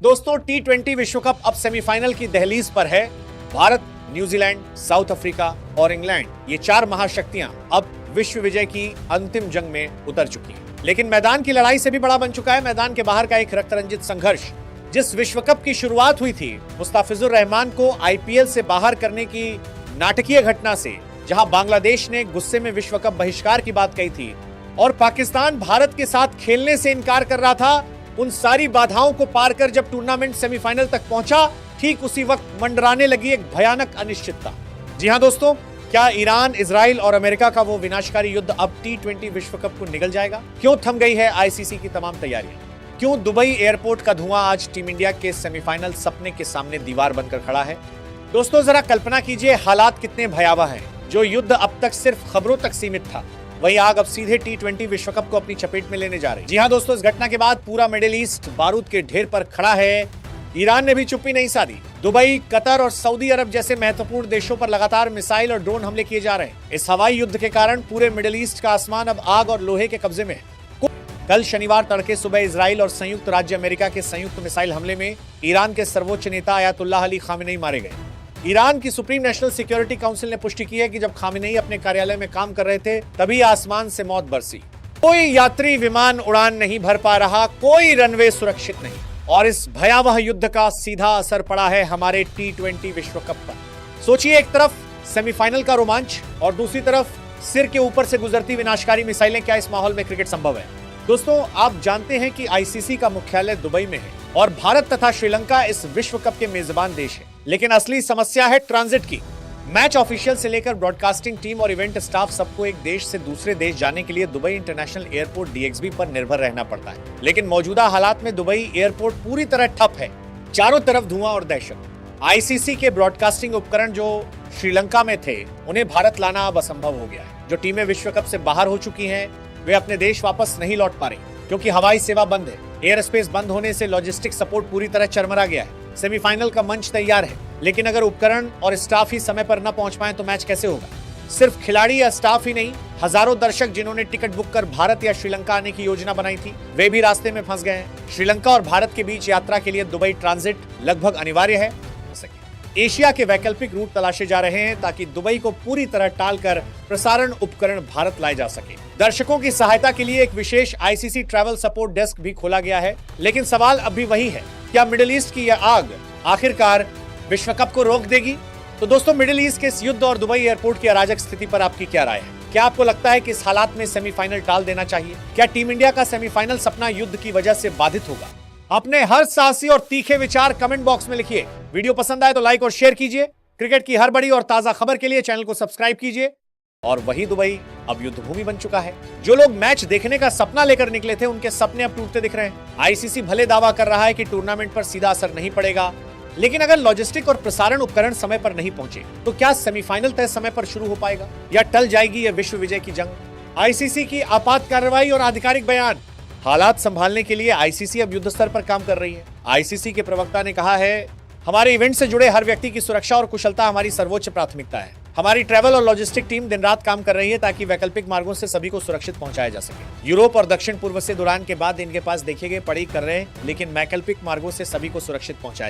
दोस्तों T20 विश्व cup अब सेमीफाइनल की दहलीज पर है। भारत, न्यूजीलैंड, साउथ अफ्रीका और इंग्लैंड, ये चार महाशक्तियां अब विश्व विजय की अंतिम जंग में उतर चुकी हैं। लेकिन मैदान की लड़ाई से भी बड़ा बन चुका है मैदान के बाहर का एक रक्तरंजित संघर्ष। जिस विश्व कप की शुरुआत हुई थी मुस्ताफिजुर रहमान को आईपीएल से बाहर करने की नाटकीय घटना से, जहां बांग्लादेश ने गुस्से में विश्व कप बहिष्कार की बात कही थी और पाकिस्तान भारत के साथ खेलने से इनकार कर रहा था, उन सारी बाधाओं को पार कर जब टूर्नामेंट सेमीफाइनल तक पहुंचा, ठीक उसी वक्त मंडराने लगी एक भयानक अनिश्चितता। जी हां दोस्तों, क्या ईरान, इजराइल और अमेरिका का वो विनाशकारी युद्ध अब T20 विश्व कप को निगल जाएगा? क्यों थम गई है आईसीसी की तमाम तैयारियां? क्यों दुबई एयरपोर्ट का धुआं आज टीम इंडिया के सेमीफाइनल सपने के सामने दीवार बनकर खड़ा है? दोस्तों जरा कल्पना कीजिए हालात कितने भयावह हैं। जो युद्ध अब तक सिर्फ खबरों तक सीमित था, वही आग अब सीधे T20 विश्व कप को अपनी चपेट में लेने जा रही है। जी हां दोस्तों, इस घटना के बाद पूरा मिडिल ईस्ट बारूद के ढेर पर खड़ा है। ईरान ने भी चुप्पी नहीं साधी। दुबई, कतर और सऊदी अरब जैसे महत्वपूर्ण देशों पर लगातार मिसाइल और ड्रोन हमले किए जा रहे हैं। इस हवाई युद्ध के कारण पूरे मिडिल ईस्ट का आसमान अब आग और लोहे के कब्जे में है। कल शनिवार तड़के सुबह इजराइल और संयुक्त राज्य अमेरिका के संयुक्त मिसाइल हमले में ईरान के सर्वोच्च नेता अयातुल्लाह अली खामेनेई मारे गए। ईरान की सुप्रीम नेशनल सिक्योरिटी काउंसिल ने पुष्टि की है कि जब खामेनेई अपने कार्यालय में काम कर रहे थे, तभी आसमान से मौत बरसी। कोई यात्री विमान उड़ान नहीं भर पा रहा, कोई रनवे सुरक्षित नहीं, और इस भयावह युद्ध का सीधा असर पड़ा है हमारे T20 विश्व कप पर। सोचिए, एक तरफ सेमीफाइनल का रोमांच और दूसरी तरफ सिर के ऊपर से गुजरती विनाशकारी मिसाइलें। क्या इस माहौल में क्रिकेट संभव है? दोस्तों आप जानते हैं कि आईसीसी का मुख्यालय दुबई में है और भारत तथा श्रीलंका इस विश्व कप के मेजबान देश है। लेकिन असली समस्या है ट्रांजिट की। मैच ऑफिशियल से लेकर ब्रॉडकास्टिंग टीम और इवेंट स्टाफ सबको एक देश से दूसरे देश जाने के लिए दुबई इंटरनेशनल एयरपोर्ट DXB पर निर्भर रहना पड़ता है। लेकिन मौजूदा हालात में दुबई एयरपोर्ट पूरी तरह ठप है। चारों तरफ धुआं और दहशत। आईसीसी के ब्रॉडकास्टिंग उपकरण जो श्रीलंका में थे, उन्हें भारत लाना अब असंभव हो गया है। जो टीमें विश्व कप से बाहर हो चुकी हैं, वे अपने देश वापस नहीं लौट पा रही क्योंकि हवाई सेवा बंद है। एयर स्पेस बंद होने से लॉजिस्टिक सपोर्ट पूरी तरह चरमरा गया है। सेमीफाइनल का मंच तैयार है, लेकिन अगर उपकरण और स्टाफ ही समय पर न पहुंच पाए तो मैच कैसे होगा? सिर्फ खिलाड़ी या स्टाफ ही नहीं, हजारों दर्शक जिन्होंने टिकट बुक कर भारत या श्रीलंका आने की योजना बनाई थी, वे भी रास्ते में फंस गए हैं। श्रीलंका और भारत के बीच यात्रा के लिए दुबई ट्रांजिट लगभग अनिवार्य है। एशिया के वैकल्पिक रूट तलाशे जा रहे हैं ताकि दुबई को पूरी तरह टालकर प्रसारण उपकरण भारत लाए जा सके। दर्शकों की सहायता के लिए एक विशेष आईसीसी ट्रैवल सपोर्ट डेस्क भी खोला गया है। लेकिन सवाल अब भी वही है, क्या मिडिल ईस्ट की यह आग आखिरकार विश्व कप को रोक देगी? तो दोस्तों मिडिल ईस्ट के इस युद्ध और दुबई एयरपोर्ट की अराजक स्थिति पर आपकी क्या राय है? क्या आपको लगता है कि इस हालात में सेमीफाइनल टाल देना चाहिए? क्या टीम इंडिया का सेमीफाइनल सपना युद्ध की वजह से बाधित होगा? अपने हर साहसी और तीखे विचार कमेंट बॉक्स में लिखिए। वीडियो पसंद आए तो लाइक और शेयर कीजिए। क्रिकेट की हर बड़ी और ताजा खबर के लिए चैनल को सब्सक्राइब कीजिए। और वही दुबई अब युद्ध भूमि बन चुका है। जो लोग मैच देखने का सपना लेकर निकले थे, उनके सपने अब टूटते दिख रहे हैं। आईसीसी भले दावा कर रहा है कि टूर्नामेंट पर सीधा असर नहीं पड़ेगा, लेकिन अगर लॉजिस्टिक और प्रसारण उपकरण समय पर नहीं पहुंचे तो क्या सेमीफाइनल तय समय पर शुरू हो पाएगा या टल जाएगी यह विश्व विजय की जंग? आईसीसी की आपात कार्रवाई और आधिकारिक बयान। हालात संभालने के लिए आईसीसी अब युद्ध स्तर पर काम कर रही है। आईसीसी के प्रवक्ता ने कहा है, हमारे इवेंट से जुड़े हर व्यक्ति की सुरक्षा और कुशलता हमारी सर्वोच्च प्राथमिकता है। हमारी ट्रैवल और लॉजिस्टिक टीम दिन रात काम कर रही है ताकि वैकल्पिक मार्गों से सभी को सुरक्षित पहुंचाया जा सके। यूरोप और दक्षिण पूर्व से उड़ान के बाद इनके पास देखे गए पड़ी कर रहे हैं, लेकिन वैकल्पिक मार्गों से सभी को सुरक्षित पहुंचाया जा